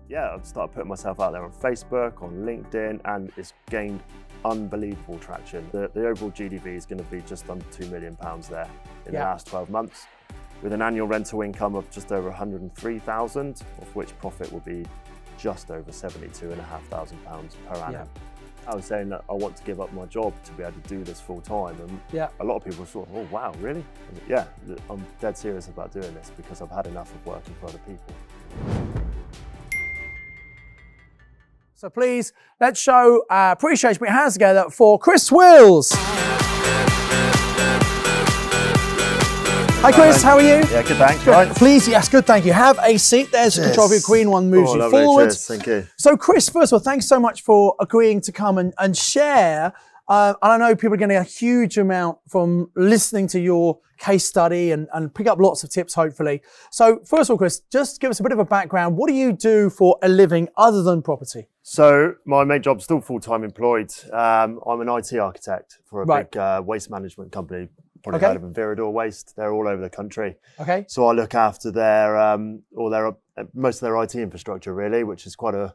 yeah, I've started putting myself out there on Facebook, on LinkedIn, and it's gained unbelievable traction. The overall GDV is going to be just under £2 million there in the last 12 months, with an annual rental income of just over 103,000, of which profit will be just over £72,500 per annum. I was saying that I want to give up my job to be able to do this full time, and a lot of people thought, oh wow, really? And yeah, I'm dead serious about doing this because I've had enough of working for other people. So please, let's show appreciation, put your hands together for Chris Wills. Hi Chris, how are you? Yeah, good, thanks. Good. Right. Please, yes, good, thank you. Have a seat. There's the control of your queen, one moves you forward. Cheers. Thank you. So Chris, first of all, thanks so much for agreeing to come and share. And I know people are getting a huge amount from listening to your case study and pick up lots of tips, hopefully. So first of all, Chris, just give us a bit of a background. What do you do for a living other than property? So my main job's still full-time employed. I'm an IT architect for a big waste management company. Probably heard of them, BRRR Waste. They're all over the country. Okay. So I look after their most of their IT infrastructure really, which is quite a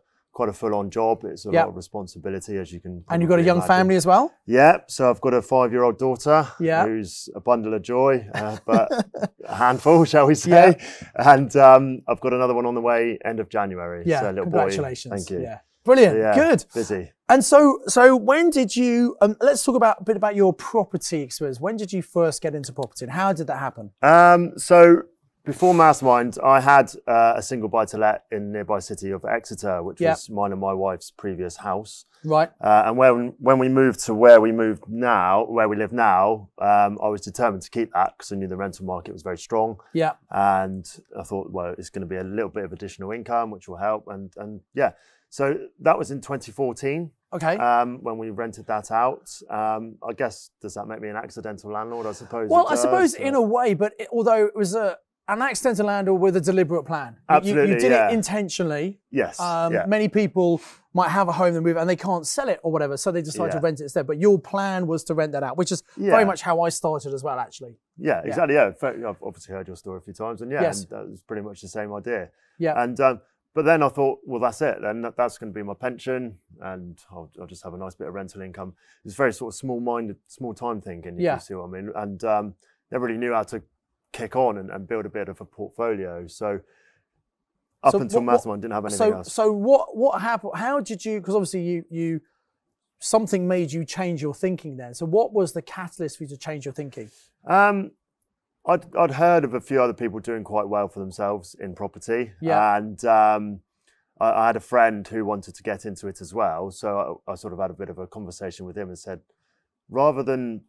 full-on job. It's a lot of responsibility, as you can. And you've got a young family as well? Yeah. So I've got a 5-year-old daughter who's a bundle of joy, but a handful, shall we say? And I've got another one on the way end of January. Yeah. So a little Congratulations. Boy. Thank you. Yeah. Brilliant. So, good. Busy. And so when did you? Let's talk a bit about your property experience. When did you first get into property, and how did that happen? So before Mastermind, I had a single buy-to-let in the nearby city of Exeter, which was mine and my wife's previous house. Right. And when we moved to where we live now, I was determined to keep that because I knew the rental market was very strong. Yeah. And I thought, well, it's going to be a little bit of additional income, which will help. And yeah. So that was in 2014. Okay. When we rented that out. I guess, does that make me an accidental landlord? I suppose. Well, I suppose in a way, but although it was an accidental landlord with a deliberate plan. Absolutely, you did it intentionally. Yes. Many people might have a home they move and they can't sell it or whatever, so they decide to rent it instead. But your plan was to rent that out, which is very much how I started as well, actually. Yeah, exactly. Yeah, I've obviously heard your story a few times, and and that was pretty much the same idea. Yeah. And but then I thought, well, that's it. Then that's going to be my pension, and I'll just have a nice bit of rental income. It's very sort of small-minded, small-time thinking, if you see what I mean. And never really knew how to kick on and build a bit of a portfolio. So until Mastermind, didn't have anything else. So what happened? How did you? Because obviously you something made you change your thinking then. So what was the catalyst for you to change your thinking? I'd heard of a few other people doing quite well for themselves in property, and I had a friend who wanted to get into it as well. So I sort of had a bit of a conversation with him and said, rather than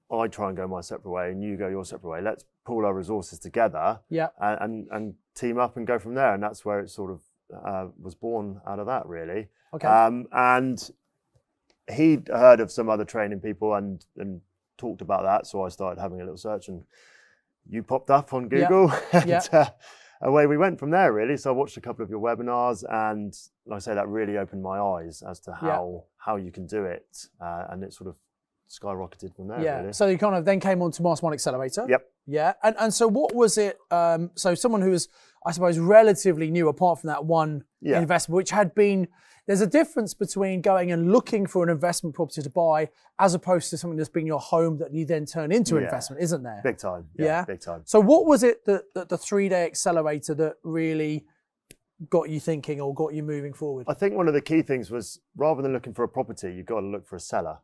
I try and go my separate way and you go your separate way, let's pool our resources together and team up and go from there. And that's where it sort of was born out of that, really. Okay. And he'd heard of some other training people and talked about that. So I started having a little search, and you popped up on Google, and away we went from there, really. So I watched a couple of your webinars, and like I say, that really opened my eyes as to how you can do it, and it sort of skyrocketed from there. Really. So you kind of then came on to Mastermind Accelerator. Yep. Yeah. And so what was it? So someone who was, I suppose, relatively new, apart from that one investment, which had been. There's a difference between going and looking for an investment property to buy as opposed to something that's been your home that you then turn into investment, isn't there? Big time. Yeah, big time. So what was it that the 3-day accelerator that really got you thinking or got you moving forward? I think one of the key things was, rather than looking for a property, you've got to look for a seller,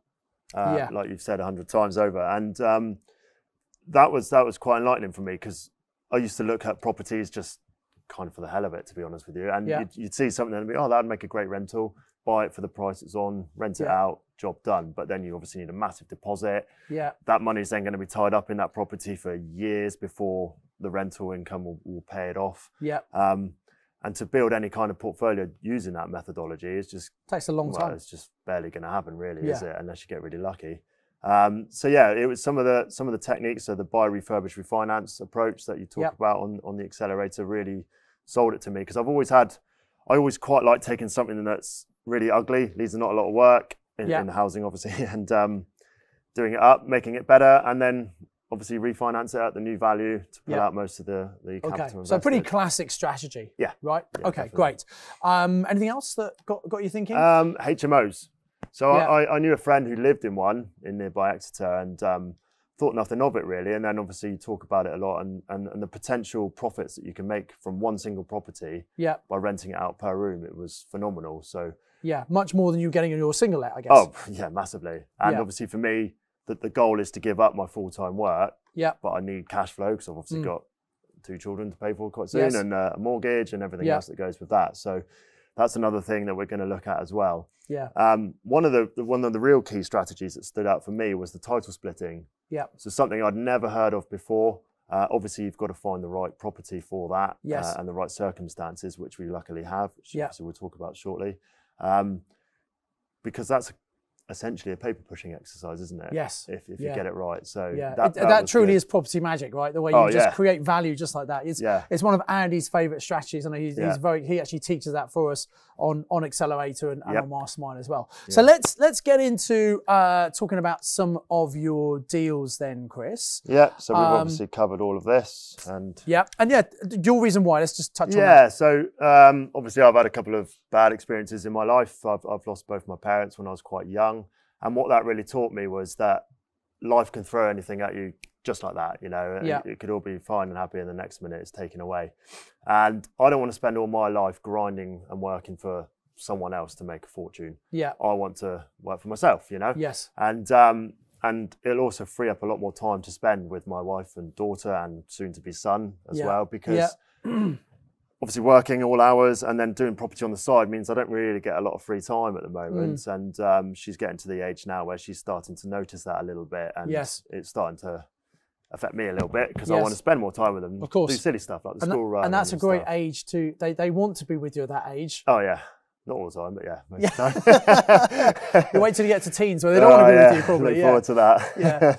like you've said 100 times over. And that was quite enlightening for me, because I used to look at properties just kind of for the hell of it, to be honest with you. And you'd see something and be, oh, that'd make a great rental, buy it for the price it's on, rent it out, job done. But then you obviously need a massive deposit. Yeah. That money is then going to be tied up in that property for years before the rental income will pay it off. Yeah. And to build any kind of portfolio using that methodology is just takes a long time. It's just barely going to happen, really, is it? Unless you get really lucky. So yeah, it was some of the techniques. So the buy, refurbish, refinance approach that you talk about on the accelerator really sold it to me, because I always quite like taking something that's really ugly, leaves not a lot of work in the housing, obviously, and doing it up, making it better, and then obviously refinance it at the new value to pull out most of the capital invested. So pretty classic strategy. Yeah. Right? Yeah, okay, definitely. great. Anything else that got you thinking? HMOs. So I knew a friend who lived in one in nearby Exeter and thought nothing of it really. And then obviously you talk about it a lot and the potential profits that you can make from one single property by renting it out per room. It was phenomenal. So yeah, much more than you getting in your single let, I guess. Oh, yeah, massively. And obviously for me, the goal is to give up my full-time work, but I need cash flow because I've obviously got 2 children to pay for quite soon and a mortgage and everything else that goes with that. So that's another thing that we're going to look at as well. Yeah. One of the real key strategies that stood out for me was the title splitting. Yeah. So something I'd never heard of before. Obviously, you've got to find the right property for that and the right circumstances, which we luckily have, which obviously we'll talk about shortly. Because that's essentially a paper pushing exercise, isn't it? Yes. If you get it right. So that truly is property magic, right? The way you just create value just like that. It's one of Andy's favourite strategies, and he actually teaches that for us on Accelerator and on Mastermind as well. So let's get into talking about some of your deals then, Chris. Yeah. So we've obviously covered all of this, and your reason why. Let's just touch on that. Yeah. So obviously I've had a couple of bad experiences in my life. I've lost both my parents when I was quite young. And what that really taught me was that life can throw anything at you just like that, you know. It could all be fine and happy, and the next minute it's taken away. And I don't want to spend all my life grinding and working for someone else to make a fortune. Yeah. I want to work for myself, you know. Yes. And it'll also free up a lot more time to spend with my wife and daughter and soon to be son as well, because obviously working all hours and then doing property on the side means I don't really get a lot of free time at the moment. And she's getting to the age now where she's starting to notice that a little bit. And it's starting to affect me a little bit because I want to spend more time with them. Of course. Do silly stuff like the school run. And that's a great age to, they want to be with you at that age. Oh yeah. Not all the time, but most of the time. You wait till you get to teens where they don't want to be with you probably. Look forward to that. Yeah.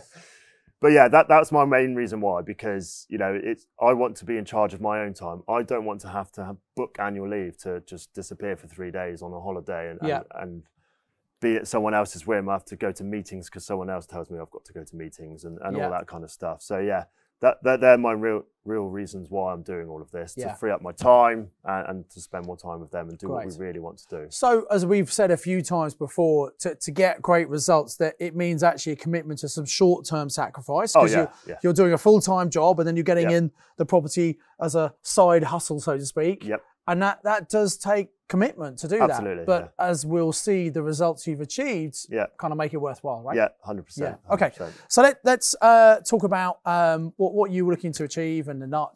But yeah, that's my main reason why, because, you know, I want to be in charge of my own time. I don't want to have book annual leave to just disappear for 3 days on a holiday and be at someone else's whim. I have to go to meetings because someone else tells me I've got to go to meetings and all that kind of stuff. So yeah, they're my real reasons why I'm doing all of this, to free up my time and to spend more time with them and do what we really want to do. So as we've said a few times before, to get great results, that it means actually a commitment to some short-term sacrifice, because you're doing a full-time job and then you're getting in the property as a side hustle, so to speak. Yep. And that does take commitment to do Absolutely, that. But as we'll see, the results you've achieved kind of make it worthwhile, right? Yeah, 100%. Yeah. Okay. 100%. So let's talk about what you were looking to achieve and the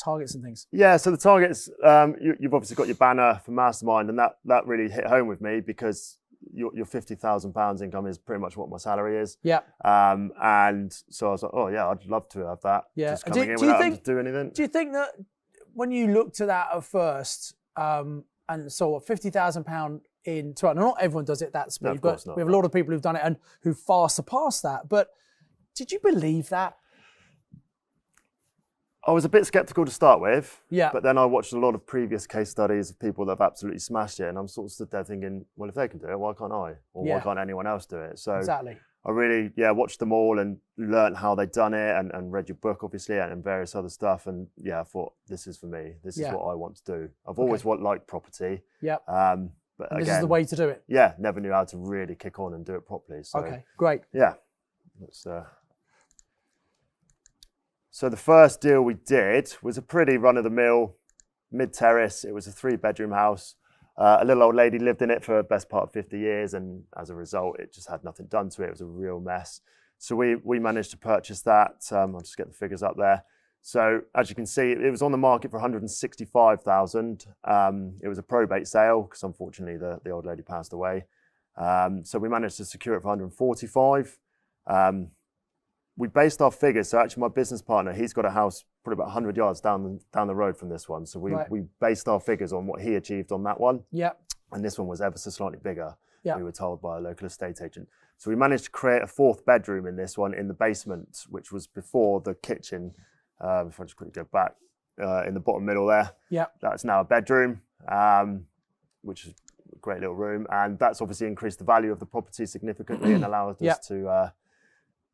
targets and things. Yeah. So the targets, you've obviously got your banner for Mastermind, and that really hit home with me because your £50,000 income is pretty much what my salary is. Yeah. And so I was like, oh yeah, I'd love to have that. Yeah. Just coming in without having to do anything. Do you think that when you looked at that at first, and saw £50,000 in, not everyone does it that speed, no, but we have a lot of people who've done it and who far surpassed that. But did you believe that? I was a bit skeptical to start with, but then I watched a lot of previous case studies of people that have absolutely smashed it, and I'm sort of stood there thinking, well, if they can do it, why can't I? Or why can't anyone else do it? So exactly. I really, watched them all and learned how they'd done it and read your book, obviously, and various other stuff. And I thought, this is for me. This is what I want to do. I've always liked property. Yeah. But and this is the way to do it. Yeah, never knew how to really kick on and do it properly. So, okay, great. Yeah. So the first deal we did was a pretty run-of-the-mill mid-terrace. It was a 3-bedroom house. A little old lady lived in it for the best part of 50 years, and as a result, it just had nothing done to it. It was a real mess. So we managed to purchase that. I'll just get the figures up there. So as you can see, it was on the market for 165,000. It was a probate sale because unfortunately the old lady passed away. So we managed to secure it for 145. We based our figures. So actually my business partner, he's got a house probably about 100 yards down the road from this one. So we based our figures on what he achieved on that one. Yeah. And this one was ever so slightly bigger, we were told by a local estate agent. So we managed to create a 4th bedroom in this one in the basement, which was before the kitchen. If I just quickly go back, in the bottom middle there. Yeah. That's now a bedroom, which is a great little room. And that's obviously increased the value of the property significantly and allowed us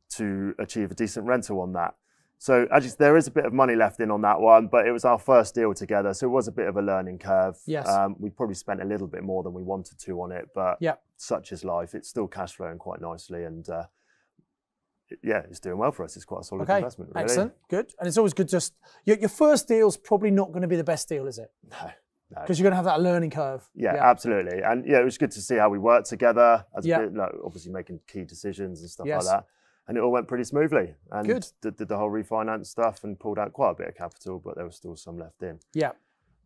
to achieve a decent rental on that. So actually, there is a bit of money left in on that one, but it was our first deal together, so it was a bit of a learning curve. Yes. We probably spent a little bit more than we wanted to on it, but such is life. It's still cash flowing quite nicely, and yeah, it's doing well for us. It's quite a solid investment, really. Excellent, good. And it's always good just, your first deal's probably not going to be the best deal, is it? No. Because you're going to have that learning curve. Yeah, absolutely. And yeah, it was good to see how we worked together, as a bit, like, obviously making key decisions and stuff like that. And it all went pretty smoothly. And did the whole refinance stuff and pulled out quite a bit of capital, but there was still some left in. Yeah.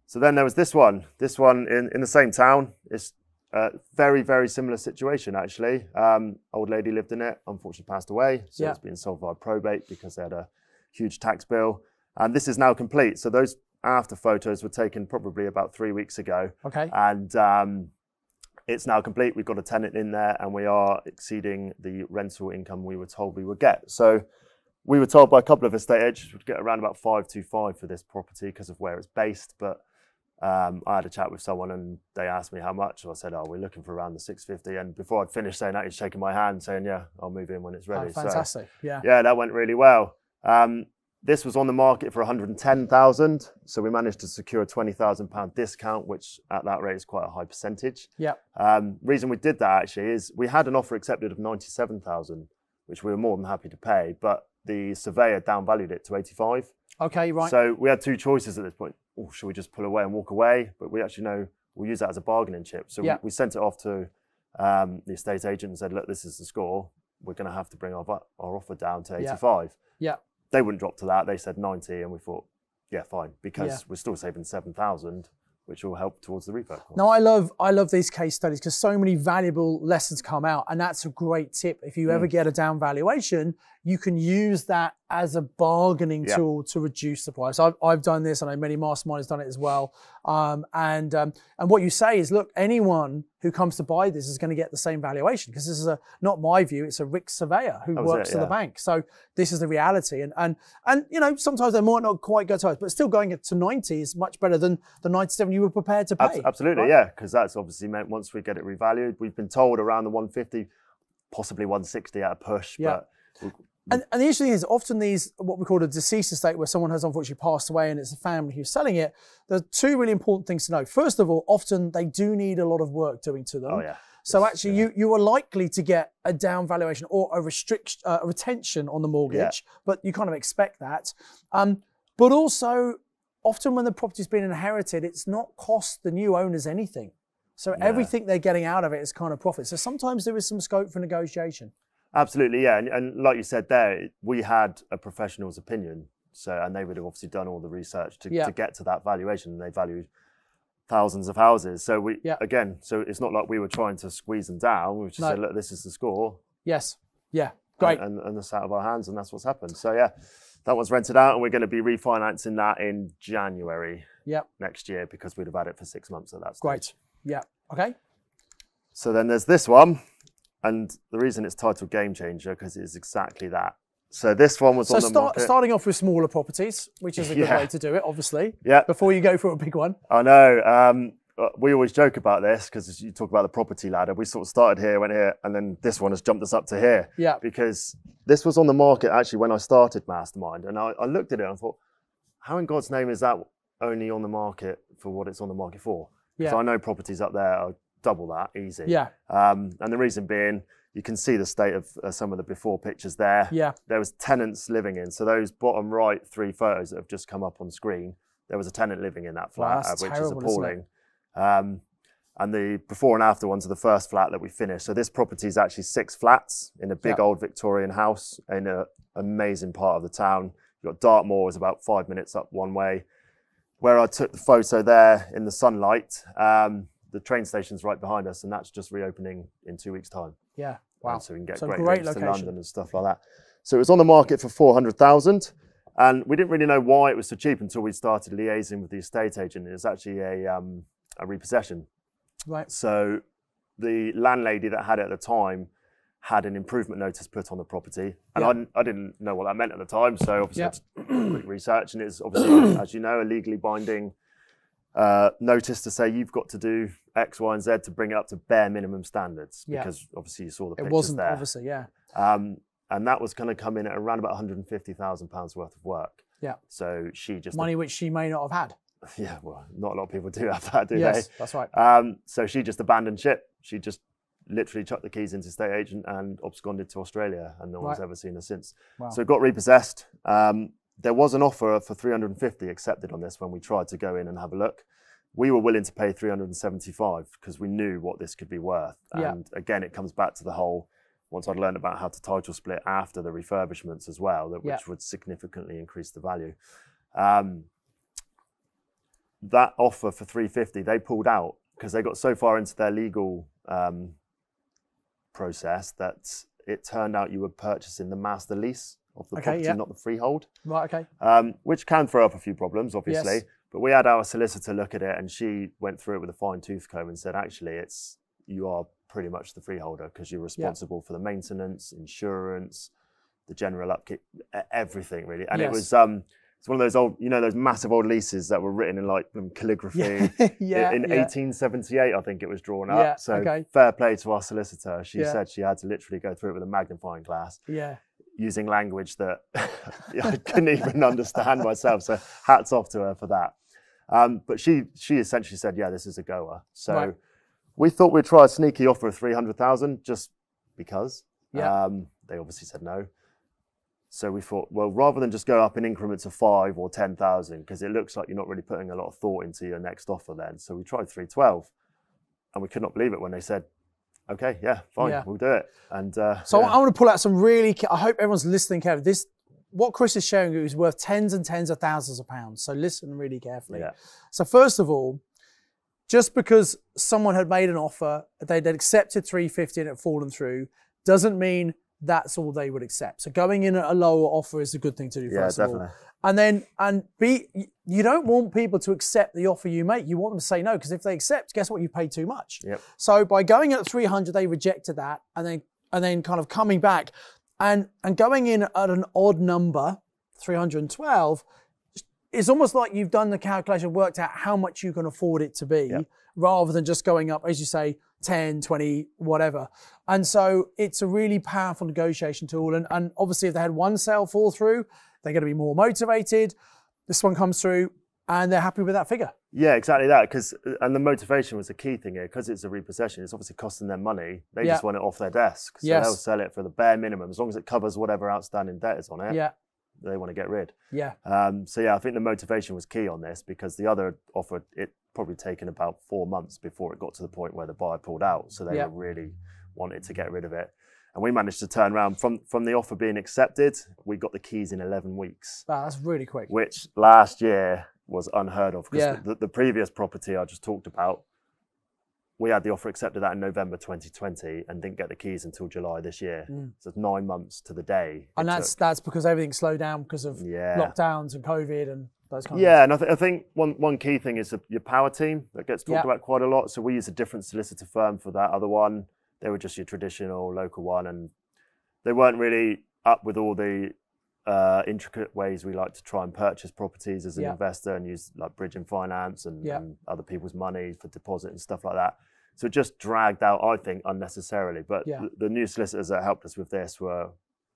So then there was this one in the same town. It's a very, very similar situation, actually. Old lady lived in it, unfortunately passed away. So it's been sold via probate because they had a huge tax bill. And this is now complete. So those after photos were taken probably about 3 weeks ago. Okay. And it's now complete. We've got a tenant in there and we are exceeding the rental income we were told we would get. So we were told by a couple of estate agents we'd get around about 525 for this property because of where it's based. But I had a chat with someone and they asked me how much. And I said, oh, we're looking for around the 650. And before I'd finished saying that, he's shaking my hand saying, yeah, I'll move in when it's ready. Oh, fantastic. So, yeah, that went really well. This was on the market for 110,000. So we managed to secure a £20,000 discount, which at that rate is quite a high percentage. Yeah. Reason we did that actually is we had an offer accepted of 97,000, which we were more than happy to pay, but the surveyor downvalued it to 85. Okay, right. So we had two choices at this point. Oh, should we just pull away and walk away? But we actually know we'll use that as a bargaining chip. So we sent it off to the estate agent and said, look, this is the score. We're going to have to bring our offer down to 85. Yeah. They wouldn't drop to that. They said 90, and we thought, yeah, fine, because we're still saving 7,000, which will help towards the refurb cost. Now, I love these case studies because so many valuable lessons come out, and that's a great tip. If you ever get a down valuation, you can use that as a bargaining tool to reduce the price. I've done this, and I know many masterminds have done it as well. And what you say is, look, anyone who comes to buy this is going to get the same valuation because this is not my view. It's a Rick surveyor who works for the bank. So this is the reality. And you know, sometimes they might not quite go to us, but still going to 90 is much better than the 97 you were prepared to pay. Absolutely, right? Because that's obviously meant once we get it revalued, we've been told around the 150, possibly 160 at a push. But and the interesting thing is often these, what we call a deceased estate where someone has unfortunately passed away and it's a family who's selling it, there are two really important things to know. First of all, often they do need a lot of work doing to them. Oh, yeah. So actually you are likely to get a down valuation or a retention on the mortgage, but you kind of expect that. But also often when the property's been inherited, it's not cost the new owners anything. So everything they're getting out of it is kind of profit. So sometimes there is some scope for negotiation. Absolutely, yeah. And like you said there, we had a professional's opinion. And they would have obviously done all the research to get to that valuation. And they valued thousands of houses. So again, so it's not like we were trying to squeeze them down. We just said, look, this is the score. Yes. Yeah. Great. And it's out of our hands, and that's what's happened. So yeah, that one's rented out, and we're going to be refinancing that in January next year because we'd have had it for 6 months at that stage. Great. Yeah. Okay. So then there's this one. And the reason it's titled Game Changer, because it's exactly that. So this one was on the market. Starting off with smaller properties, which is a good way to do it, obviously. Yeah. Before you go for a big one. I know. We always joke about this because you talk about the property ladder. We sort of started here, went here, and then this one has jumped us up to here. Yeah. Because this was on the market actually when I started Mastermind. And I looked at it and I thought, how in God's name is that only on the market for what it's on the market for? Because I know properties up there are double that easy. Yeah. And the reason being, you can see the state of some of the before pictures there. Yeah. There was tenants living in. So those bottom right 3 photos that have just come up on screen, there was a tenant living in that flat, which is appalling. And the before and after ones are the first flat that we finished. So this property is actually 6 flats in a big old Victorian house in an amazing part of the town. You've got Dartmoor is about 5 minutes up one way. Where I took the photo there in the sunlight, the train station's right behind us, and that's just reopening in 2 weeks' time. Yeah, wow. So we can get great links location to London and stuff like that. So it was on the market for 400,000, and we didn't really know why it was so cheap until we started liaising with the estate agent. It was actually a repossession. Right. So the landlady that had it at the time had an improvement notice put on the property, and I didn't know what that meant at the time. So obviously I had to do quick research, and it's obviously, as you know, a legally binding notice to say you've got to do X, Y, and Z to bring it up to bare minimum standards, because obviously you saw the pictures wasn't there. obviously, And that was going to come in at around about £150,000 worth of work. Yeah. So she just... Money which she may not have had. Yeah, well, not a lot of people do have that, do they? Yes, that's right. So she just abandoned ship. She just literally chucked the keys into estate agent and absconded to Australia, and no one's ever seen her since. Wow. So it got repossessed. There was an offer for 350 accepted on this when we tried to go in and have a look. We were willing to pay 375 because we knew what this could be worth. And again, it comes back to the whole, once I'd learned about how to title split after the refurbishments as well, which would significantly increase the value. That offer for 350, they pulled out because they got so far into their legal process that it turned out you were purchasing the master lease of the property, not the freehold. Right, okay. Which can throw up a few problems, obviously. Yes. But we had our solicitor look at it, and she went through it with a fine-tooth comb and said, actually, you are pretty much the freeholder because you're responsible for the maintenance, insurance, the general upkeep, everything really. And it was it's one of those old, those massive old leases that were written in like calligraphy. In 1878, I think it was drawn up. So fair play to our solicitor. She said she had to literally go through it with a magnifying glass. Using language that I couldn't even understand myself. So hats off to her for that. But she essentially said, yeah, this is a goer. So we thought we'd try a sneaky offer of 300,000 just because. They obviously said no. So we thought, well, rather than just go up in increments of 5 or 10,000, because it looks like you're not really putting a lot of thought into your next offer then. So we tried 312, and we could not believe it when they said, okay, yeah, fine, we'll do it. And so I want to pull out some really, I hope everyone's listening carefully. What Chris is sharing is worth tens and tens of thousands of pounds. So listen really carefully. So first of all, just because someone had made an offer, they'd accepted 350 and it had fallen through, doesn't mean that's all they would accept. So going in at a lower offer is a good thing to do, first of all. And you don't want people to accept the offer you make. You want them to say no, because if they accept, guess what? You paid too much. So by going in at 300, they rejected that, and then kind of coming back and going in at an odd number, 312, it's almost like you've done the calculation, worked out how much you can afford it to be, rather than just going up, as you say, 10, 20, whatever. And so it's a really powerful negotiation tool. And obviously if they had one sale fall through, they're going to be more motivated. This one comes through and they're happy with that figure. Yeah, exactly that. And the motivation was the key thing here, because it's a repossession, it's obviously costing them money. They just want it off their desk. So they'll sell it for the bare minimum. As long as it covers whatever outstanding debt is on it, they want to get rid. So yeah, I think the motivation was key on this, because the other offer, it probably taken about 4 months before it got to the point where the buyer pulled out. So they were really wanted to get rid of it. And we managed to turn around from the offer being accepted, we got the keys in 11 weeks. Wow, that's really quick. Which last year was unheard of, because the previous property I just talked about, we had the offer accepted that in November 2020 and didn't get the keys until July this year. So it's 9 months to the day. And that's because everything slowed down because of lockdowns and COVID and those kind of things. Yeah, and I think one key thing is your power team that gets talked about quite a lot. So we use a different solicitor firm for that other one. They were just your traditional local one, and they weren't really up with all the intricate ways we like to try and purchase properties as an investor, and use like bridging finance and other people's money for deposit and stuff like that. So it just dragged out, I think, unnecessarily. But the new solicitors that helped us with this were,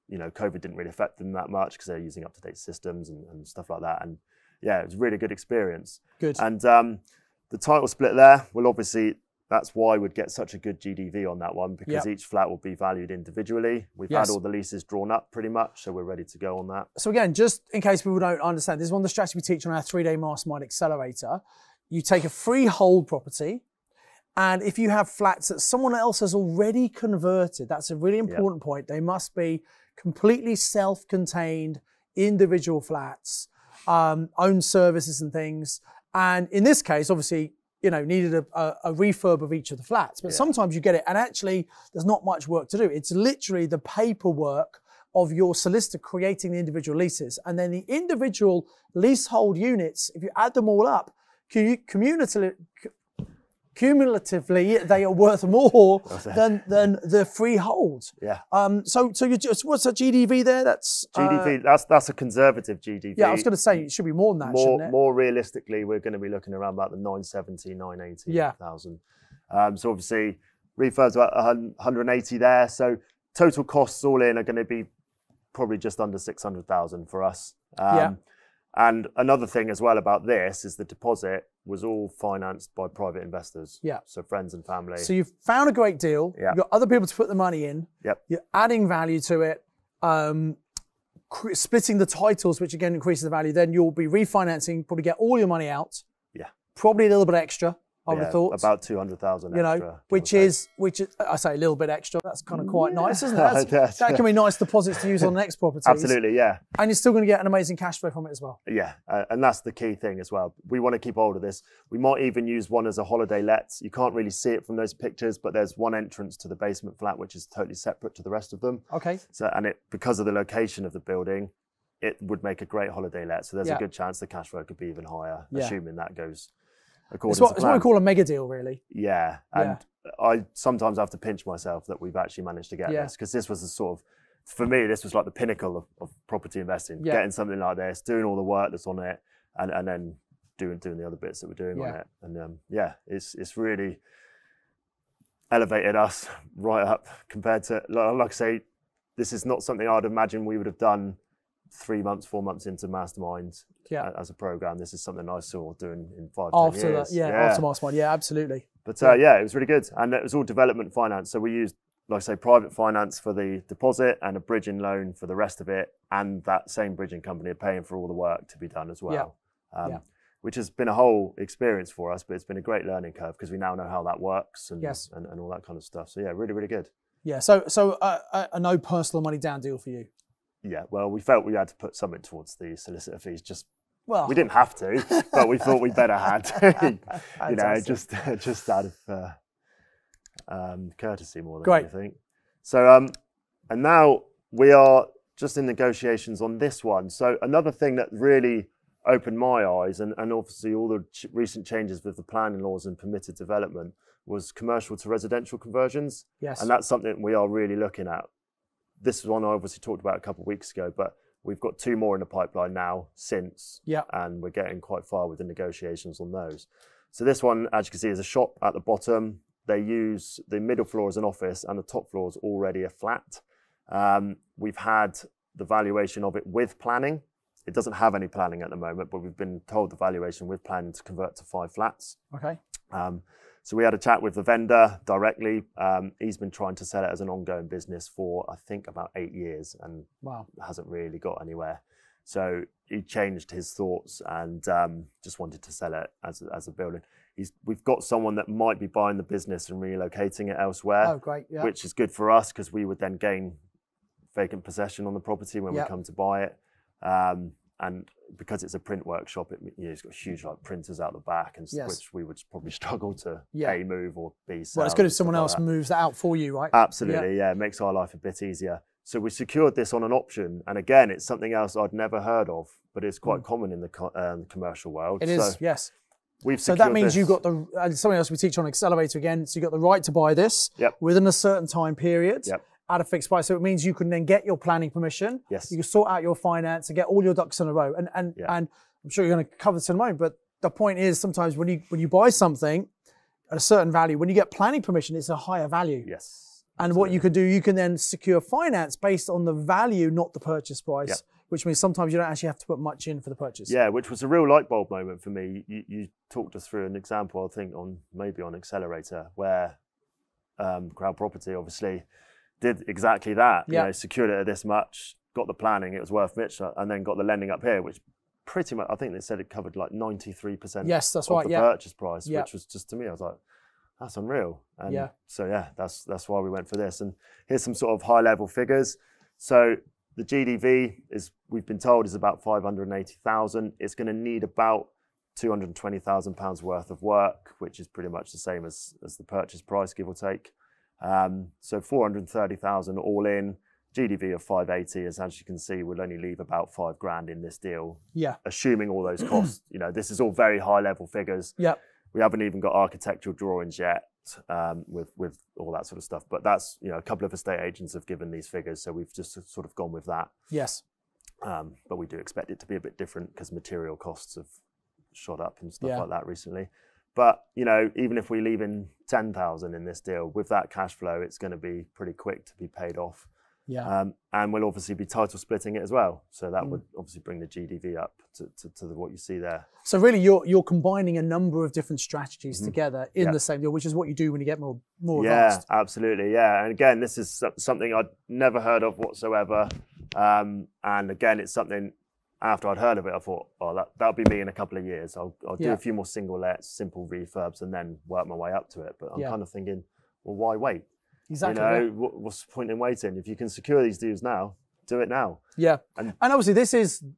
COVID didn't really affect them that much because they're using up-to-date systems and stuff like that. And yeah, it was a really good experience. Good. And the title split there will obviously, that's why we'd get such a good GDV on that one, because each flat will be valued individually. We've had all the leases drawn up pretty much, so we're ready to go on that. So again, just in case people don't understand, this is one of the strategies we teach on our 3-day Mastermind Accelerator. You take a freehold property, and if you have flats that someone else has already converted, that's a really important point. They must be completely self-contained individual flats, own services and things. And in this case, obviously, needed a refurb of each of the flats. But sometimes you get it, and actually there's not much work to do. It's literally the paperwork of your solicitor creating the individual leases. And then the individual leasehold units, if you add them all up, cumulatively, they are worth more than the freehold. So what's the GDV there? That's GDV. That's a conservative GDV. Yeah, I was going to say it should be more than that, shouldn't it? More realistically, we're going to be looking around about the 970, 980,000. So obviously, refurbs about 180 there. So total costs all in are going to be probably just under 600,000 for us. And another thing as well about this is the deposit was all financed by private investors. Yeah. So friends and family. So you've found a great deal. Yeah. You've got other people to put the money in. Yep. You're adding value to it. Splitting the titles, which again increases the value. Then you'll be refinancing, probably get all your money out. Yeah. Probably a little bit extra. I would have thought about 200,000 extra. You know, which is I say a little bit extra. That's kind of quite nice, isn't it? That can be nice deposits to use on next properties. Absolutely, yeah. And you're still going to get an amazing cash flow from it as well. Yeah, and that's the key thing as well. We want to keep hold of this. We might even use one as a holiday let. You can't really see it from those pictures, but there's one entrance to the basement flat which is totally separate to the rest of them. Okay. So because of the location of the building, it would make a great holiday let. So there's a good chance the cash flow could be even higher, assuming that goes. It's what we call a mega deal, really. Yeah, and I sometimes have to pinch myself that we've actually managed to get this, because this was the sort of, for me, this was like the pinnacle of property investing. Getting something like this, doing all the work that's on it, and then doing the other bits that we're doing on it, and it's really elevated us right up compared to, like I say, this is not something I'd imagine we would have done 3 months, 4 months into Mastermind as a program. This is something I saw doing in 5-10 years. After Mastermind, absolutely. But it was really good, and it was all development finance. So we used, like I say, private finance for the deposit and a bridging loan for the rest of it, and that same bridging company are paying for all the work to be done as well. Which has been a whole experience for us, but it's been a great learning curve because we now know how that works and all that kind of stuff. So really, really good. Yeah. So a no personal money down deal for you. Yeah, well, we felt we had to put something towards the solicitor fees. We didn't have to, but we thought we better had, you know, just out of courtesy more than anything. So, and now we are just in negotiations on this one. So another thing that really opened my eyes, and obviously all the recent changes with the planning laws and permitted development, was commercial to residential conversions. Yes. And that's something we are really looking at. This is one I obviously talked about a couple of weeks ago, but we've got 2 more in the pipeline now since, and we're getting quite far with the negotiations on those. So this one, as you can see, is a shop at the bottom. They use the middle floor as an office and the top floor is already a flat. We've had the valuation of it with planning. It doesn't have any planning at the moment, but we've been told the valuation with planning to convert to 5 flats. Okay. So we had a chat with the vendor directly. He's been trying to sell it as an ongoing business for, I think, about 8 years and hasn't really got anywhere. So he changed his thoughts and just wanted to sell it as a building. We've got someone that might be buying the business and relocating it elsewhere. Oh, great. Yeah. Which is good for us because we would then gain vacant possession on the property when we come to buy it. And because it's a print workshop, it's got huge printers out the back, and which we would probably struggle to A, move, or B, sell. Well, it's good if someone else moves that out for you, right? Absolutely, it makes our life a bit easier. So we secured this on an option, and again, it's something else I'd never heard of, but it's quite common in the commercial world. It is, yes. So that means you've got something else we teach on Accelerator again. So you've got the right to buy this within a certain time period. At a fixed price. So it means you can then get your planning permission. Yes. You can sort out your finance and get all your ducks in a row. And I'm sure you're going to cover this in a moment, but the point is sometimes when you buy something at a certain value, when you get planning permission, it's a higher value. Yes. And what you can do, you can then secure finance based on the value, not the purchase price, which means sometimes you don't actually have to put much in for the purchase. Yeah, which was a real light bulb moment for me. You talked us through an example, I think, maybe on Accelerator, where Crown Property obviously did exactly that. You know, secured it at this much, got the planning, it was worth much, and then got the lending up here, which pretty much, I think they said it covered like 93% of the purchase price, which was just, to me, I was like, that's unreal. And so that's why we went for this. And here's some sort of high level figures. So the GDV we've been told, is about 580,000. It's going to need about £220,000 worth of work, which is pretty much the same as the purchase price, give or take. So 430,000 all in, GDV of 580, as you can see, we'll only leave about £5,000 in this deal. Yeah. Assuming all those costs, this is all very high level figures. Yeah. We haven't even got architectural drawings yet, with all that sort of stuff. But that's, a couple of estate agents have given these figures, so we've just sort of gone with that. Yes. But we do expect it to be a bit different because material costs have shot up and stuff like that recently. But, even if we leave in 10,000 in this deal, with that cash flow, it's going to be pretty quick to be paid off. And we'll obviously be title splitting it as well. So that would obviously bring the GDV up to what you see there. So really you're combining a number of different strategies together in the same deal, which is what you do when you get more advanced. Yeah, absolutely. Yeah. And again, this is something I'd never heard of whatsoever. And again, it's something after I'd heard of it, I thought, oh, that'll be me in a couple of years. I'll do a few more single lets, simple refurbs, and then work my way up to it. But I'm kind of thinking, well, why wait? Exactly. You know, what's the point in waiting? If you can secure these deals now, do it now. Yeah. And obviously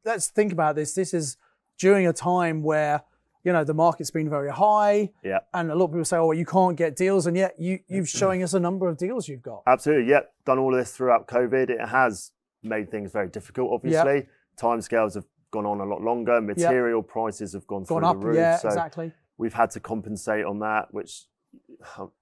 let's think about this. This is during a time where, you know, the market's been very high. Yeah. And a lot of people say, oh, well, you can't get deals. And yet you've showing us a number of deals you've got. Absolutely. Yep. Done all of this throughout COVID. It has made things very difficult, obviously. Yep. Timescales have gone on a lot longer. Material prices have gone through up, the roof. Yeah, so exactly. We've had to compensate on that, which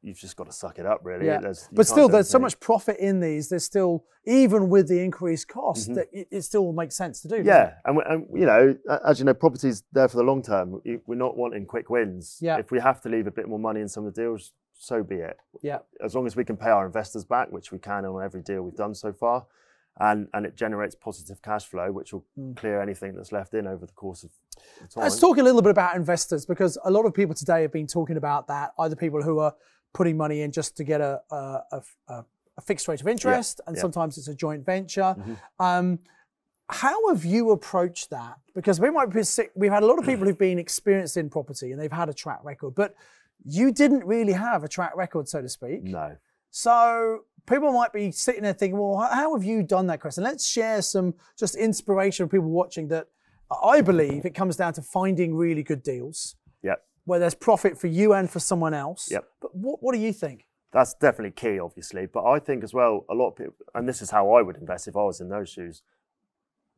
you've just got to suck it up, really. Yeah. But still, there's so much profit in these. There's still, even with the increased cost, that it still makes sense to do. Yeah, and you know, as you know, property's there for the long term. We're not wanting quick wins. Yeah. If we have to leave a bit more money in some of the deals, so be it. Yeah. As long as we can pay our investors back, which we can on every deal we've done so far, and it generates positive cash flow, which will clear anything that's left in over the course of time. Let's talk a little bit about investors, because a lot of people today have been talking about that, either people who are putting money in just to get a fixed rate of interest, and sometimes it's a joint venture. How have you approached that? Because we've had a lot of people who've been experienced in property and they've had a track record, but you didn't really have a track record, so to speak. No. So people might be sitting there thinking, well, how have you done that, Chris? And let's share some just inspiration for people watching, that I believe it comes down to finding really good deals. Yep. Where there's profit for you and for someone else. Yep. But what do you think? That's definitely key, obviously. But I think as well, a lot of people, and this is how I would invest if I was in those shoes,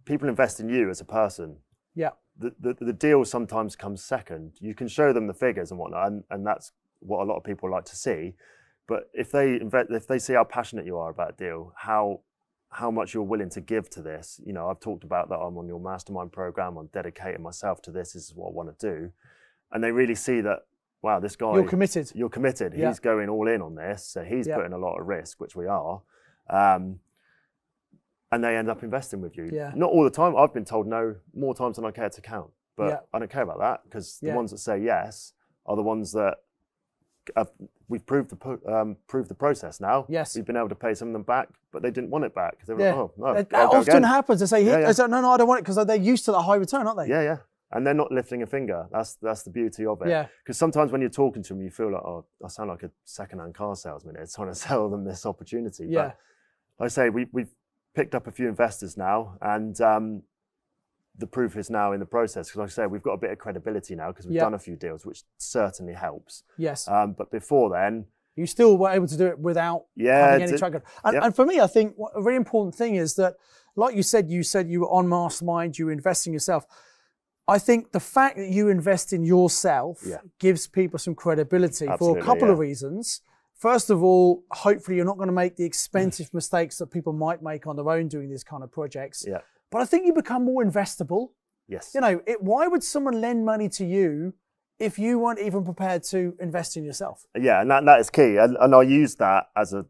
people invest in you as a person. Yeah. The deal sometimes comes second. You can show them the figures and whatnot, and that's what a lot of people like to see. But if they see how passionate you are about a deal, how much you're willing to give to this, you know, I've talked about that I'm on your mastermind program, I'm dedicating myself to this is what I want to do. And they really see that, wow, this guy... You're committed. You're committed. Yeah. He's going all in on this, so he's putting a lot of risk, which we are. And they end up investing with you. Yeah. Not all the time. I've been told no more times than I care to count. But I don't care about that, because the ones that say yes are the ones that we've proved the process now. Yes. We've been able to pay some of them back, but they didn't want it back. They were like, oh, no. That often happens. They say, no, I don't want it, because they're used to that high return, aren't they? Yeah, yeah. And they're not lifting a finger. That's the beauty of it. Yeah. Because sometimes when you're talking to them, you feel like, oh, I sound like a second-hand car salesman. It's trying to sell them this opportunity. Yeah. But like I say, we've picked up a few investors now, and the proof is now in the process. Because like I say, we've got a bit of credibility now because we've done a few deals, which certainly helps. Yes. But before then, you still were able to do it without having any track record. And for me, I think a very important thing is that, like you said you were on Mastermind, you were investing yourself. I think the fact that you invest in yourself gives people some credibility for a couple of reasons. First of all, hopefully you're not going to make the expensive mistakes that people might make on their own doing these kind of projects. Yeah. But I think you become more investable. Yes. You know, why would someone lend money to you if you weren't even prepared to invest in yourself? Yeah, and that is key. And I use that as a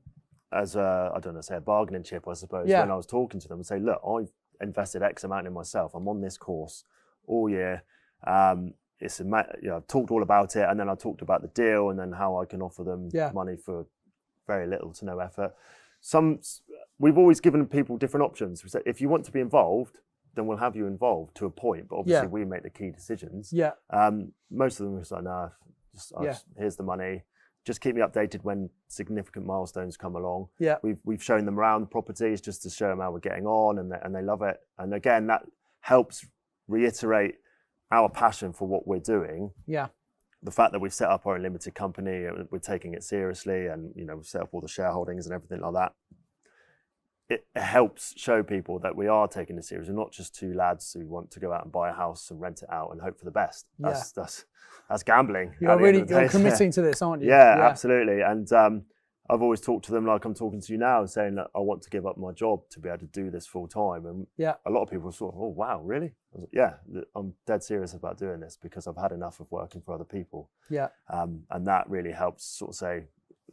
I don't know, say a bargaining chip, I suppose, when I was talking to them and say, look, I've invested X amount in myself. I'm on this course all year. I've talked all about it, and then I talked about the deal and then how I can offer them money for very little to no effort. We've always given people different options. We said, if you want to be involved, then we'll have you involved to a point, but obviously we make the key decisions. Yeah. Most of them were like, nah, here's the money. Just keep me updated when significant milestones come along. Yeah. We've shown them around the properties just to show them how we're getting on, and they love it. And again, that helps reiterate our passion for what we're doing. Yeah. The fact that we've set up our own limited company, we're taking it seriously, and we've set up all the shareholdings and everything like that. It helps show people that we are taking it seriously. We're not just two lads who want to go out and buy a house and rent it out and hope for the best. That's gambling. You're committing to this, aren't you? Yeah, absolutely. And I've always talked to them like I'm talking to you now, saying that I want to give up my job to be able to do this full time. And a lot of people sort of, oh, wow, really? I was like, yeah, I'm dead serious about doing this because I've had enough of working for other people. Yeah. And that really helps sort of say,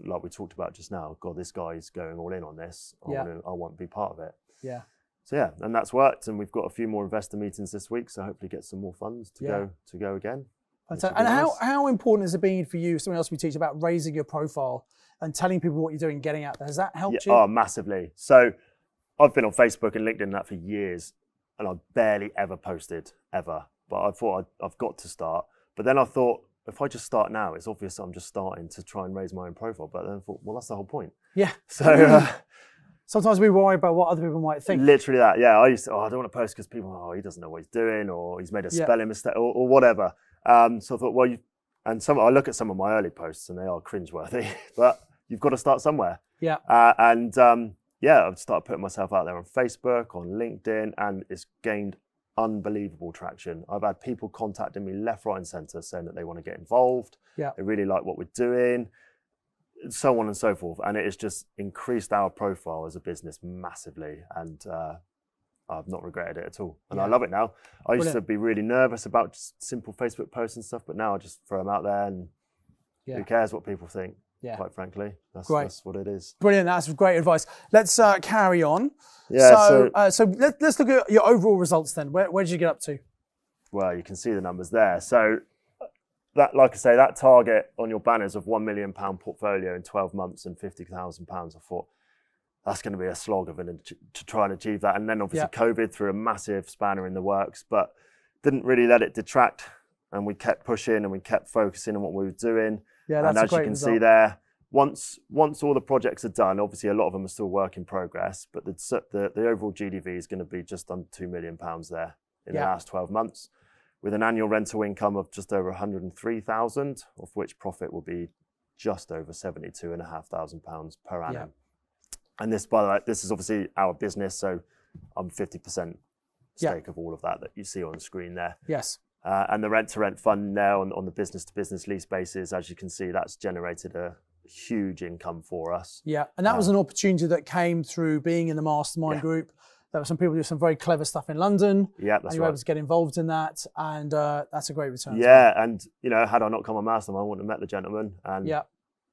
like we talked about just now, God, this guy's going all in on this. I want to be part of it. Yeah. So yeah, and that's worked, and we've got a few more investor meetings this week, so hopefully get some more funds to go again. And how important has it been for you, something else we teach about raising your profile and telling people what you're doing, getting out there? Has that helped you? Oh, massively. So I've been on Facebook and LinkedIn and that for years, and I barely ever posted, ever. But I thought I've got to start. But then I thought, if I just start now, it's obvious I'm just starting to try and raise my own profile. But then I thought, well, that's the whole point. Yeah. So sometimes we worry about what other people might think. Literally that, yeah. I used to, I don't want to post because people, he doesn't know what he's doing, or he's made a spelling mistake, or whatever. So I thought, well, I look at some of my early posts and they are cringeworthy, but you've got to start somewhere. Yeah. I've started putting myself out there on Facebook, on LinkedIn, and it's gained unbelievable traction. I've had people contacting me left, right, and centre saying that they want to get involved. Yeah. They really like what we're doing, so on and so forth. And it has just increased our profile as a business massively. And I've not regretted it at all. And I love it now. I used to be really nervous about just simple Facebook posts and stuff, but now I just throw them out there, and who cares what people think? Yeah. Quite frankly, that's what it is. Brilliant. That's great advice. Let's carry on. Yeah. So let's look at your overall results then. Where did you get up to? Well, you can see the numbers there. So that, like I say, that target on your banners of £1 million portfolio in 12 months and £50,000, I thought that's going to be a slog to try and achieve that. And then obviously COVID threw a massive spanner in the works, but didn't really let it detract. And we kept pushing and we kept focusing on what we were doing. Yeah, that's a great result. And as you can see there, once all the projects are done, obviously a lot of them are still work in progress, but the overall GDV is going to be just under £2 million there in the last 12 months, with an annual rental income of just over 103,000, of which profit will be just over £72,500 per annum. Yeah. And this, by the way, this is obviously our business, so I'm 50% stake of all of that you see on the screen there. Yes. And the rent-to-rent fund now on the business-to-business lease basis, as you can see, that's generated a huge income for us. Yeah, and that was an opportunity that came through being in the Mastermind group. There were some people doing some very clever stuff in London. Yeah, that's right. And you were able to get involved in that, and that's a great return. Yeah, and had I not come on Mastermind, I wouldn't have met the gentleman, and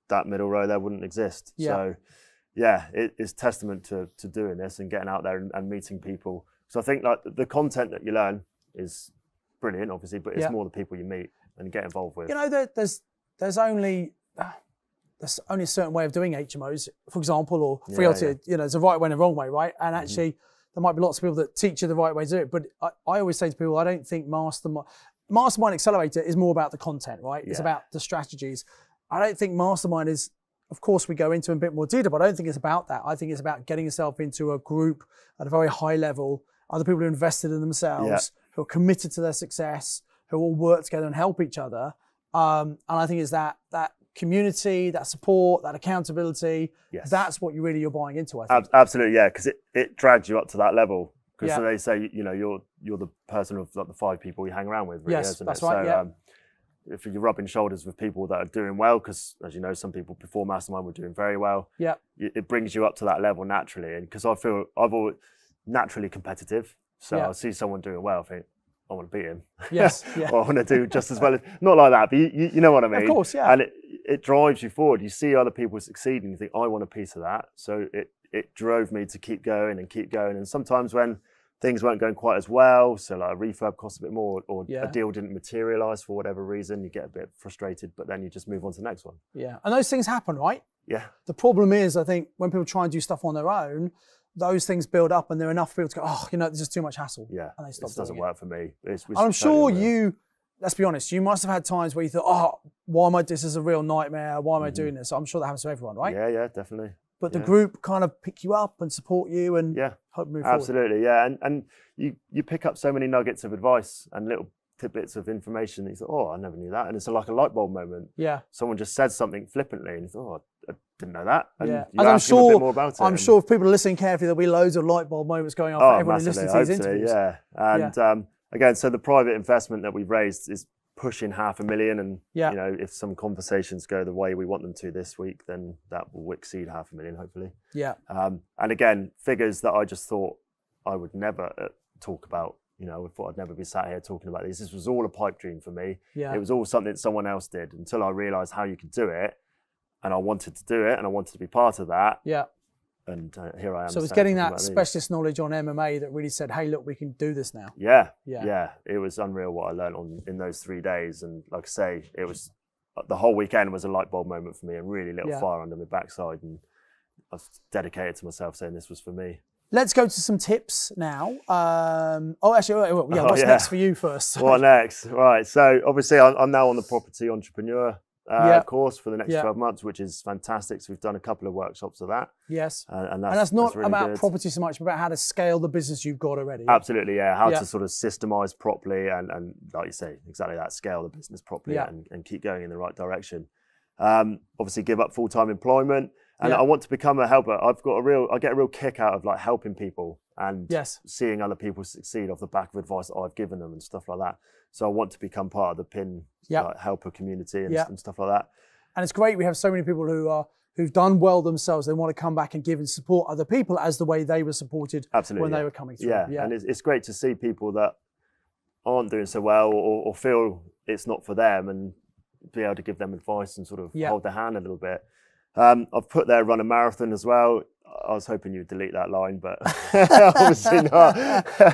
that middle row there wouldn't exist. Yeah. So, yeah, it's testament to doing this and getting out there and meeting people. So I think like the content that you learn is brilliant, obviously, but it's more the people you meet and get involved with. There's only a certain way of doing HMOs, for example, or realty. There's a right way and a wrong way, right? And actually, there might be lots of people that teach you the right way to do it. But I always say to people, I don't think Mastermind Accelerator is more about the content, right? It's about the strategies. I don't think Mastermind is, of course, we go into a bit more detail, but I don't think it's about that. I think it's about getting yourself into a group at a very high level, other people who are invested in themselves, who are committed to their success, who all work together and help each other. And I think it's that community, that support, that accountability. Yes. That's what you're buying into, I think. Absolutely, yeah, because it drags you up to that level. Because they say, you're the person of like the 5 people you hang around with, really, yes, isn't that's it? Right, so if you're rubbing shoulders with people that are doing well, because as you know, some people before Mastermind were doing very well. Yeah, it brings you up to that level naturally. And because I've always naturally competitive, so I'll see someone doing well, I think, I want to beat him. Yes, or I want to do just as well. Not like that, but you know what I mean. Of course, yeah. And it drives you forward. You see other people succeed and you think, I want a piece of that. So it drove me to keep going. And sometimes when things weren't going quite as well, so like a refurb costs a bit more, or a deal didn't materialize for whatever reason, you get a bit frustrated, but then you just move on to the next one. Yeah, and those things happen, right? Yeah. The problem is, I think, when people try and do stuff on their own, those things build up and there are enough people to go, this is too much hassle. Yeah, and they stop. This doesn't work for me. I'm sure let's be honest, you must have had times where you thought, this is a real nightmare, why am I doing this? I'm sure that happens to everyone, right? Yeah, definitely. But the group kind of pick you up and support you and help move forward. Absolutely, yeah. And you pick up so many nuggets of advice and little tidbits of information that you thought, I never knew that. And it's like a light bulb moment. Yeah. Someone just said something flippantly and you thought, I didn't know that. And you ask them a bit more about it. I'm sure if people are listening carefully, therell be loads of light bulb moments going on for everyone who listens to these interviews. Yeah. And again, so the private investment that we've raised is pushing $500,000, and if some conversations go the way we want them to this week, then that will exceed $500,000 hopefully. Yeah. And again, figures that I just thought I would never talk about. I thought I'd never be sat here talking about these. This was all a pipe dream for me. Yeah. It was all something someone else did until I realised how you could do it. and I wanted to do it, and I wanted to be part of that. Yeah. And here I am. So it's getting that specialist knowledge on MMA that really said, hey, look, we can do this now. Yeah. It was unreal what I learned in those 3 days. And like I say, it was, the whole weekend was a light bulb moment for me, and really lit a fire under my backside. And I was dedicated to myself saying this was for me. Let's go to some tips now. What's next for you first? What next? Right. So obviously I'm now on the property entrepreneur course for the next 12 months, which is fantastic. So we've done a couple of workshops of that. Yes. And that's not really about good. property so much, but about how to scale the business you've got already. Absolutely, yeah. How to sort of systemize properly and like you say, exactly that, scale the business properly and keep going in the right direction. Obviously give up full-time employment. And I want to become a helper. I get a real kick out of like helping people and seeing other people succeed off the back of advice that I've given them and stuff like that. So I want to become part of the PIN helper community and stuff like that. And it's great. We have so many people who've done well themselves. They want to come back and give and support other people as the way they were supported when they were coming through. Yeah. And it's great to see people that aren't doing so well or feel it's not for them and be able to give them advice and sort of hold their hand a little bit. I've put there run a marathon as well. I was hoping you'd delete that line, but obviously not.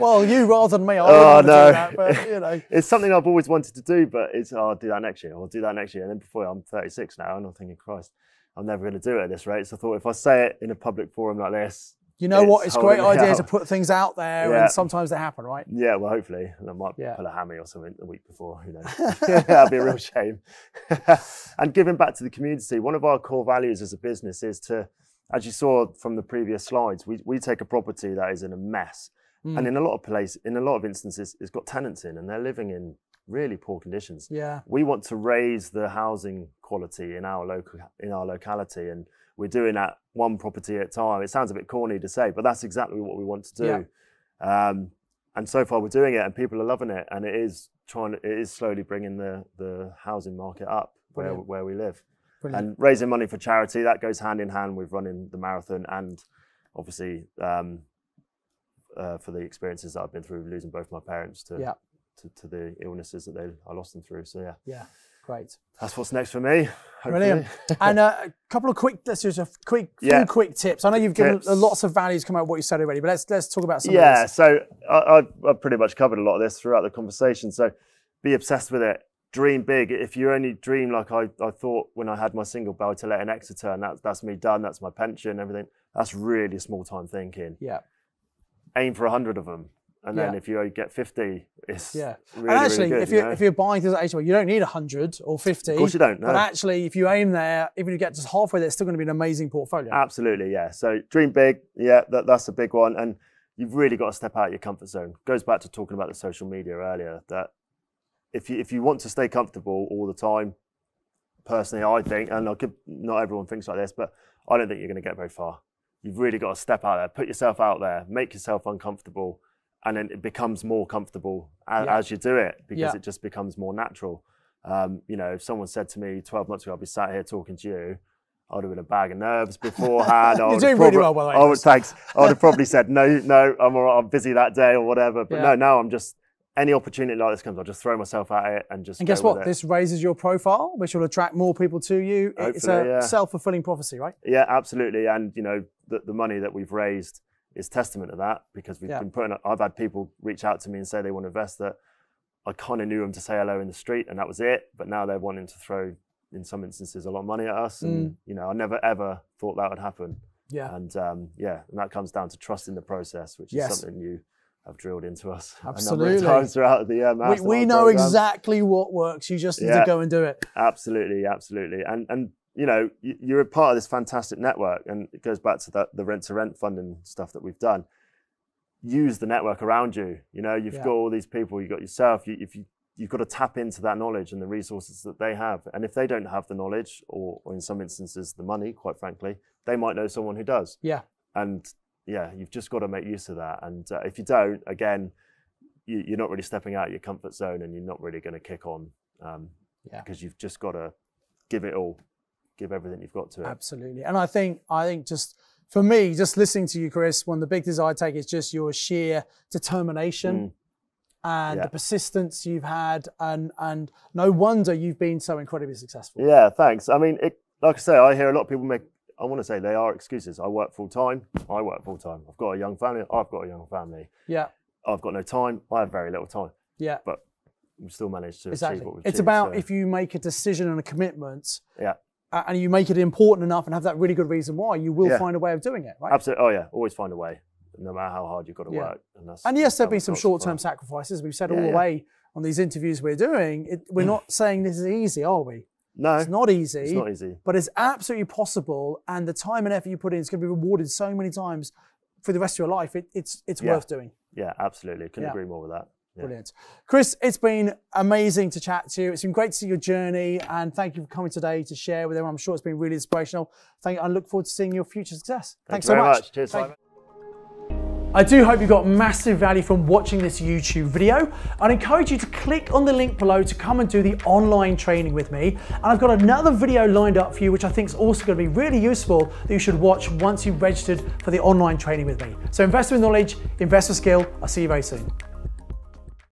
Well, you rather than me. I do that, but, you know. It's something I've always wanted to do, but I'll do that next year. I'll do that next year. And then before I'm 36 now, and I'm thinking, Christ, I'm never going to do it at this rate. So I thought if I say it in a public forum like this, you know what? It's a great idea to put things out there, and sometimes they happen, right? Yeah, well, hopefully. And I might pull a hammy or something the week before, who knows. That'd be a real shame. And giving back to the community, one of our core values as a business is to, as you saw from the previous slides, we take a property that is in a mess. And in a lot of instances, it's got tenants in and they're living in really poor conditions. Yeah. We want to raise the housing quality in our locality, and we're doing that one property at a time. It sounds a bit corny to say, but that's exactly what we want to do. Yeah. And so far we're doing it and people are loving it, and it is slowly bringing the housing market up where we live. Brilliant. And raising money for charity, that goes hand in hand with running the marathon, and obviously for the experiences that I've been through, losing both my parents to the illnesses that I lost them through. So yeah. Great. That's what's next for me. Hopefully. Brilliant. And a couple of quick tips. I know you've given lots of values come out of what you said already, but let's talk about some of these. So I've pretty much covered a lot of this throughout the conversation. So be obsessed with it. Dream big. If you only dream like I thought when I had my single buy-to-let in Exeter, and that's me done, that's my pension, everything, that's really small time thinking. Yeah. Aim for 100 of them. And then if you only get 50, it's really, and actually, really good. If you're buying things at HMO, you don't need 100 or 50. Of course you don't, no. But actually, if you aim there, even if you get just halfway there, it's still going to be an amazing portfolio. Absolutely, yeah. So dream big, that's a big one. And you've really got to step out of your comfort zone. Goes back to talking about the social media earlier, that if you want to stay comfortable all the time, personally, I think, and not everyone thinks like this, but I don't think you're going to get very far. You've really got to step out there, put yourself out there, make yourself uncomfortable, and then it becomes more comfortable as you do it, because it just becomes more natural. If someone said to me 12 months ago, I'll be sat here talking to you, I would have been a bag of nerves beforehand. You're doing really well, by the way. Thanks. I would have probably said, no, I'm all right, I'm busy that day or whatever. But no, now I'm just, any opportunity like this comes, I'll just throw myself at it and just. And guess what? This raises your profile, which will attract more people to you. Hopefully, it's a self-fulfilling prophecy, right? Yeah, absolutely. And the money that we've raised is testament to that, because we've been I've had people reach out to me and say they want to invest, that I kind of knew them to say hello in the street and that was it. But now they're wanting to throw, in some instances, a lot of money at us. And, I never ever thought that would happen. Yeah. And and that comes down to trust in the process, which is something you have drilled into us a number of times throughout the Mastermind we know program. Exactly what works. You just need to go and do it. Absolutely. And you're a part of this fantastic network, and it goes back to the rent-to-rent funding stuff that we've done. Use the network around you. You've got all these people, you've got yourself. You've got to tap into that knowledge and the resources that they have. And if they don't have the knowledge, or in some instances the money, quite frankly, they might know someone who does. Yeah. And you've just got to make use of that. And if you don't, again, you're not really stepping out of your comfort zone, and you're not really going to kick on, because you've just got to give it all. Give everything you've got to it. Absolutely. And I think just for me, just listening to you, Chris, one of the big things I take is just your sheer determination and the persistence you've had, and no wonder you've been so incredibly successful. Yeah, thanks. I mean, like I say, I hear a lot of people make, I want to say they are excuses. I work full time. I work full time. I've got a young family. I've got a young family. Yeah. I've got no time. I have very little time. Yeah. But we still manage to exactly. achieve what we've It's achieved, about so. if you make a decision and a commitment. Yeah. And you make it important enough and have that really good reason why, you will find a way of doing it, right? Absolutely. Oh yeah, always find a way, no matter how hard you've got to work. And yes, there'll be some short-term sacrifices. We've said all the way on these interviews we're doing. We're not saying this is easy, are we? No, it's not easy. It's not easy. But it's absolutely possible, and the time and effort you put in is going to be rewarded so many times for the rest of your life. It's worth doing. Yeah, absolutely. Couldn't agree more with that. Yeah. Brilliant. Chris, it's been amazing to chat to you. It's been great to see your journey, and thank you for coming today to share with everyone. I'm sure it's been really inspirational. I look forward to seeing your future success. Thanks so much. Cheers, Simon. I do hope you got massive value from watching this YouTube video. I'd encourage you to click on the link below to come and do the online training with me. And I've got another video lined up for you, which I think is also going to be really useful, that you should watch once you've registered for the online training with me. So invest with knowledge, invest with skill. I'll see you very soon.